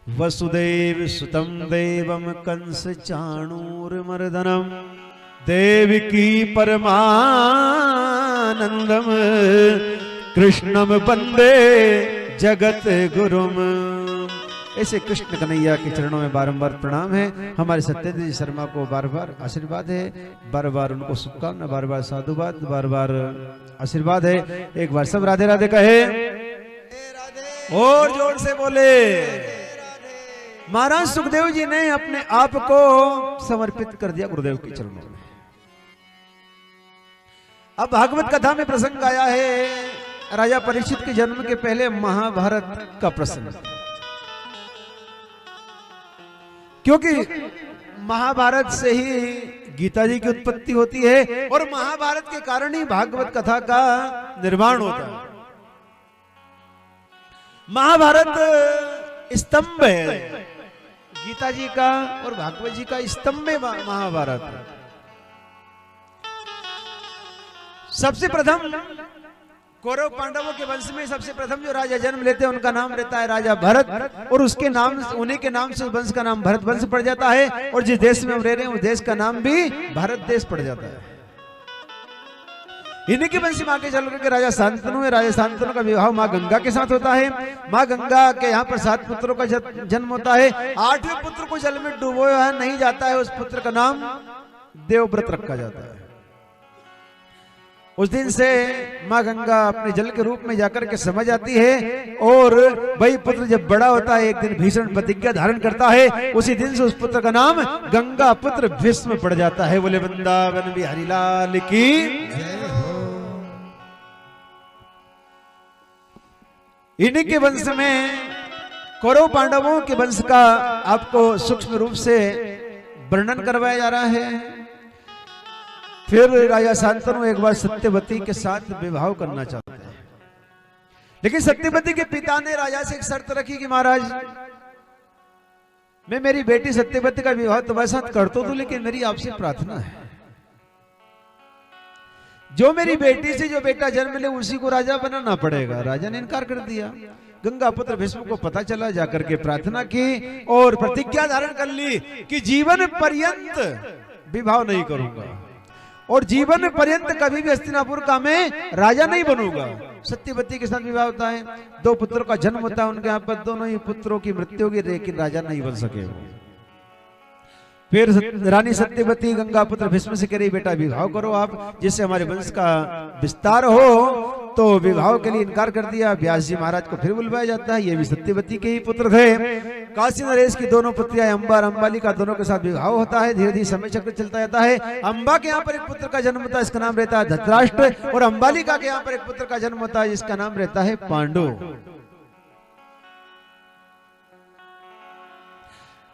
वसुदेव सुतं देवं कंस चाणूरमर्दनम देवकी परमानंदम कृष्णम वंदे जगत गुरुम। ऐसे कृष्ण कन्हैया के चरणों में बारंबार प्रणाम है। हमारे सत्यदेव जी शर्मा को बार बार आशीर्वाद है, बार बार उनको शुभकामना, बार बार साधुवाद, बार बार आशीर्वाद है। एक बार सब राधे राधे कहे और जोर से बोले। महाराज सुखदेव जी ने अपने आप को समर्पित कर दिया गुरुदेव के चरणों में। अब भागवत कथा में प्रसंग आया है राजा परीक्षित के जन्म के पहले महाभारत का प्रसंग, क्योंकि महाभारत से ही गीता जी की उत्पत्ति होती है और महाभारत के कारण ही भागवत कथा का निर्माण होता है। महाभारत स्तंभ है गीता जी का और भागवत जी का स्तंभ है महाभारत। सबसे प्रथम कौरव पांडवों के वंश में सबसे प्रथम जो राजा जन्म लेते हैं उनका नाम रहता है राजा भरत, और उसके नाम उन्हीं के नाम से वंश का नाम भरत वंश पड़ जाता है। और जिस देश में हम रह रहे हैं उस देश का नाम भी भारत देश पड़ जाता है। इन्हीं के वंश में आगे चल करके राजा शांतनु है। राजा शांतनु का विवाह माँ गंगा के साथ होता है। माँ गंगा के यहाँ पर 7 पुत्रों का जन्म होता है। 8वें पुत्र को जल में डुबोया नहीं जाता है, उस पुत्र का नाम देवव्रत रखा जाता है। उस दिन से माँ गंगा अपने जल के रूप में जाकर के समझ आती है, और वही पुत्र जब बड़ा होता है एक दिन भीषण प्रतिज्ञा धारण करता है। उसी दिन से उस पुत्र का नाम गंगा पुत्र भीष्म पड़ जाता है। बोले वृंदावन बिहारी लाल की। इन्हीं के वंश में कौरव पांडवों के वंश का आपको सूक्ष्म रूप से वर्णन करवाया जा रहा है। फिर राजा शांतनु एक बार सत्यवती के साथ विवाह करना चाहते हैं, लेकिन सत्यवती के पिता ने राजा से एक शर्त रखी कि महाराज मैं मेरी बेटी सत्यवती का विवाह तुम्हारे साथ कर तो दूं, लेकिन मेरी आपसे प्रार्थना है जो मेरी बेटी से जो बेटा जन्म ले उसी को राजा बनाना पड़ेगा। राजा ने इनकार कर दिया। गंगा पुत्र भीष्म को पता चला, जाकर के प्रार्थना की और प्रतिज्ञा धारण कर ली कि जीवन पर्यंत विवाह नहीं करूंगा और जीवन पर्यंत कभी भी हस्तिनापुर का मैं राजा नहीं बनूंगा। सत्यवती के साथ विवाह होता है, 2 पुत्रों का जन्म होता है उनके यहाँ पर। दोनों ही पुत्रों की मृत्यु होगी, लेकिन राजा नहीं बन सके। फिर रानी सत्यवती गंगा पुत्र भीष्म से कह रही बेटा विवाह करो आप, जिससे हमारे वंश का विस्तार हो। तो विवाह के लिए इनकार कर दिया। व्यास जी महाराज को फिर बुलवाया जाता है। ये भी सत्यवती के ही पुत्र थे। काशी नरेश की दोनों पुत्रियां अंबा और अंबाली का दोनों के साथ विवाह होता है। धीरे धीरे समय चक्र चलता जाता है। अंबा के यहाँ पर एक पुत्र का जन्म होता है, इसका नाम रहता है धृतराष्ट्र, और अंबालिका के यहाँ पर एक पुत्र का जन्म होता है जिसका नाम रहता है पांडु।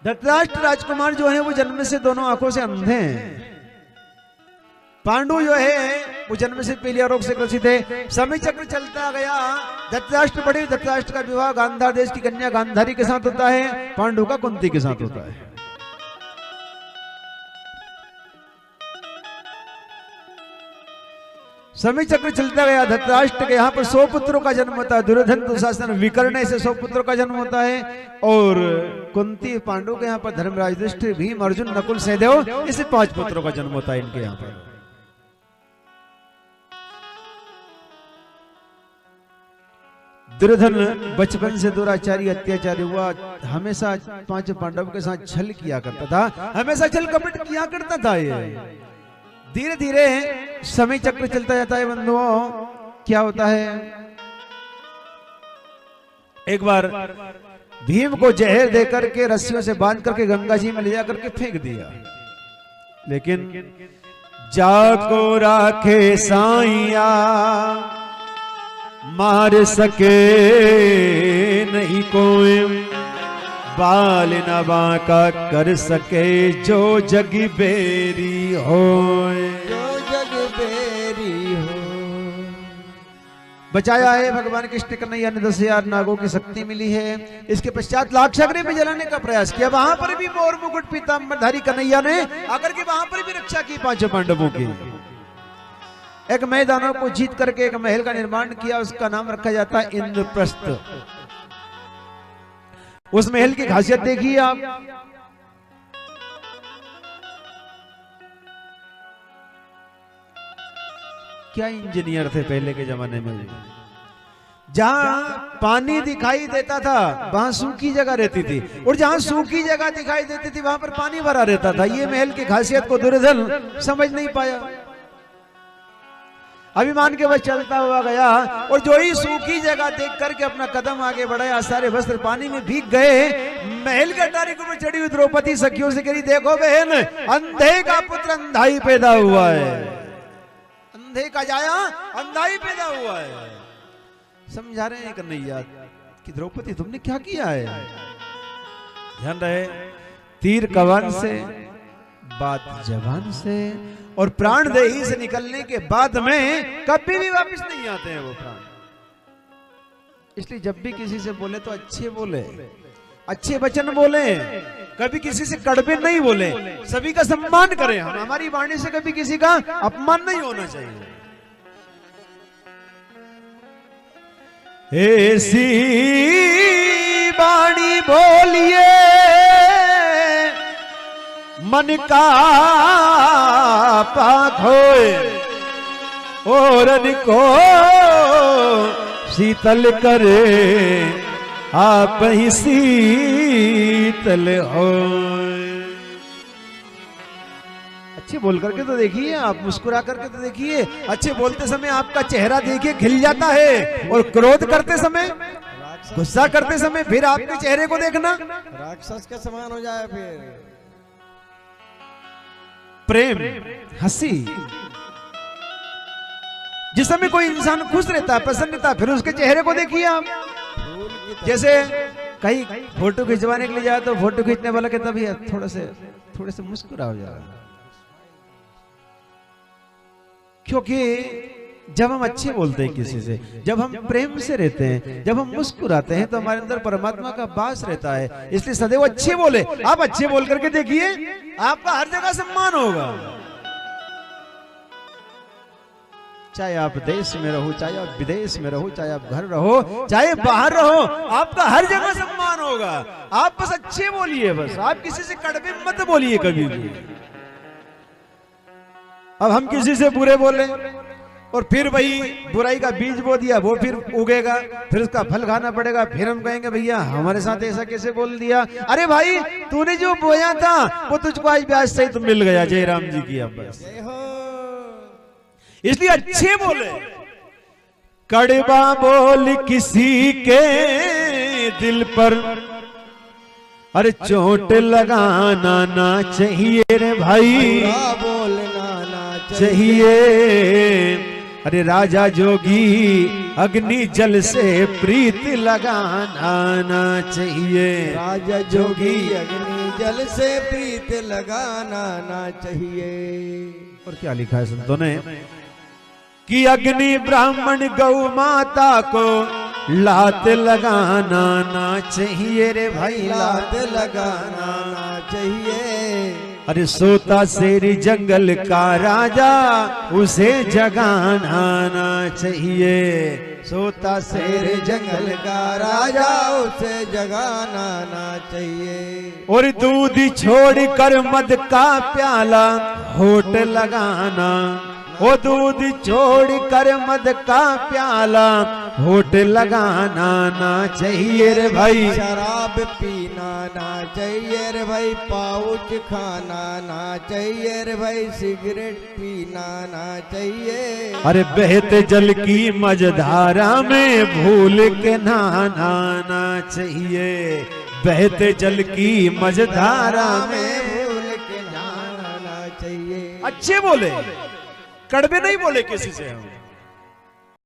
धृतराष्ट्र राजकुमार जो है वो जन्म से दोनों आंखों से अंधे हैं। पांडु जो है वो जन्म से पीलिया रोग से ग्रसित है। समय चक्र चलता गया। धृतराष्ट्र बड़े, धृतराष्ट्र का विवाह गांधार देश की कन्या गांधारी के साथ होता है। पांडु का कुंती के साथ होता है। समय चक्र चलता गया। धृतराष्ट्र के यहाँ पर 100 पुत्रों का जन्म होता है। दुर्योधन दुशासन विकर्ण से 100 पुत्रों का जन्म होता है। और कुंती पांडु के यहाँ पर धर्मराज युधिष्ठिर भीम अर्जुन नकुल सहदेव इसे 5 पुत्रों का जन्म होता है इनके यहाँ पर। दुर्योधन बचपन से दुराचारी अत्याचारी हुआ। हमेशा 5 पांडव के साथ छल किया करता था, हमेशा छल कपट किया करता था। ये धीरे धीरे समय चक्र चलता जाता है बंधुओं। क्या होता है, एक बार भीम को जहर देकर के रस्सियों से बांध करके गंगा जी में ले जाकर के फेंक दिया, लेकिन जाको राखे साइया मार सके नहीं कोई, बाल न बांका कर सके जो जग बेरी हो, जो जग बेरी हो। बचाया है भगवान कृष्ण कन्हैया ने। 10,000 नागों की शक्ति मिली है। इसके पश्चात लाक्षाग्नि में जलाने का प्रयास किया। वहां पर भी मोर मुकुट पीतांबरधारी कन्हैया ने आकर के वहां पर भी रक्षा की 5 पांडवों की। एक मैदानों को जीत करके एक महल का निर्माण किया, उसका नाम रखा जाता है इंद्रप्रस्थ। उस महल की खासियत देखिए आप, क्या इंजीनियर थे पहले के जमाने में। जहां पानी दिखाई देता था वहां सूखी जगह रहती थी, और जहां सूखी जगह दिखाई देती थी वहां पर पानी भरा रहता था। ये महल की खासियत को दुर्योधन समझ नहीं पाया, अभिमान के बस चलता हुआ गया, और जो ही सूखी जगह देख करके अपना कदम आगे बढ़ाया, सारे वस्त्र पानी में भीग गए। महल के अटारी के ऊपर चढ़ी हुई द्रौपदी सखियों से कही, देखो बहन, अंधे का पुत्र अंधा ही पैदा हुआ है, अंधे का जाया अंधा ही पैदा हुआ है। समझा रहे हैं कन्हैया कि द्रौपदी तुमने क्या किया है। ध्यान रहे, तीर कवन से, बात जबान से, और प्राण देही से निकलने के बाद में कभी भी वापस नहीं आते हैं वो प्राण। इसलिए जब भी किसी से बोले तो अच्छे बोले, अच्छे वचन बोले, कभी किसी से कड़वे नहीं बोले, सभी का सम्मान करें। हम हमारी वाणी से कभी किसी का अपमान नहीं होना चाहिए। ऐसी वाणी बोलिए मन का पाक होए, और को शीतल करे आप ही शीतल होए। अच्छे बोल करके तो देखिए, आप मुस्कुरा करके तो देखिए, अच्छे बोलते समय आपका चेहरा देखिए खिल जाता है, और क्रोध करते समय, गुस्सा करते समय फिर आपके चेहरे को देखना राक्षस के समान हो जाए। फिर प्रेम, हंसी, जिस समय कोई इंसान खुश रहता है, प्रसन्नता, फिर उसके चेहरे को देखिए आप। जैसे कहीं फोटो खिंचवाने के लिए जाए तो फोटो खींचने वाला कहता भैया थोड़े से मुस्कुरा हो जाएगा, क्योंकि जब हम अच्छे बोलते हैं किसी से, जब हम प्रेम से रहते हैं, जब हम मुस्कुराते हैं, तो हमारे अंदर परमात्मा का वास रहता है। इसलिए सदैव अच्छे बोले। आप अच्छे बोल करके देखिए, आपका हर जगह सम्मान होगा। चाहे आप देश में रहो, चाहे आप विदेश में रहो, चाहे आप घर रहो, चाहे बाहर रहो, आपका हर जगह सम्मान होगा। आप बस अच्छे बोलिए, बस आप किसी से कड़वे मत बोलिए कभी भी। अब हम किसी से बुरे बोले और फिर वही बुराई का बीज बो दिया, वो फिर उगेगा, फिर उसका फल खाना पड़ेगा। फिर हम कहेंगे भैया हमारे साथ ऐसा कैसे बोल दिया। अरे भाई, तूने जो बोया था वो तुझको आज ब्याज सहित तो मिल गया। जय राम जी की। अब बस इसलिए अच्छे बोले। कड़वा बोल किसी के दिल पर अरे चोट लगाना ना चाहिए रे भाई, बोलना ना चाहिए। अरे राजा जोगी अग्नि जल से प्रीत लगाना ना चाहिए, राजा जोगी अग्नि जल से प्रीत लगाना ना चाहिए। और क्या लिखा है संतों ने कि अग्नि ब्राह्मण गौ माता को लात लगाना ना चाहिए रे भाई, लात लगाना ना चाहिए। अरे सोता शेर जंगल का राजा उसे जगाना ना चाहिए, सोता शेर जंगल का राजा उसे जगाना ना चाहिए। और दूध छोड़ कर मद का प्याला होठ लगाना, वो दूध छोड़ कर मद का प्याला होठ लगाना ना चाहिए रे भाई, शराब पीना ना चाहिए रे भाई, पाउच खाना ना चाहिए रे भाई, सिगरेट पीना ना चाहिए। अरे बहते जल की मझधारा में भूल के नहाना ना चाहिए, बहते जल की मझधारा में भूल के नहाना ना चाहिए। अच्छे बोले, कड़वे नहीं बोले किसी से हम।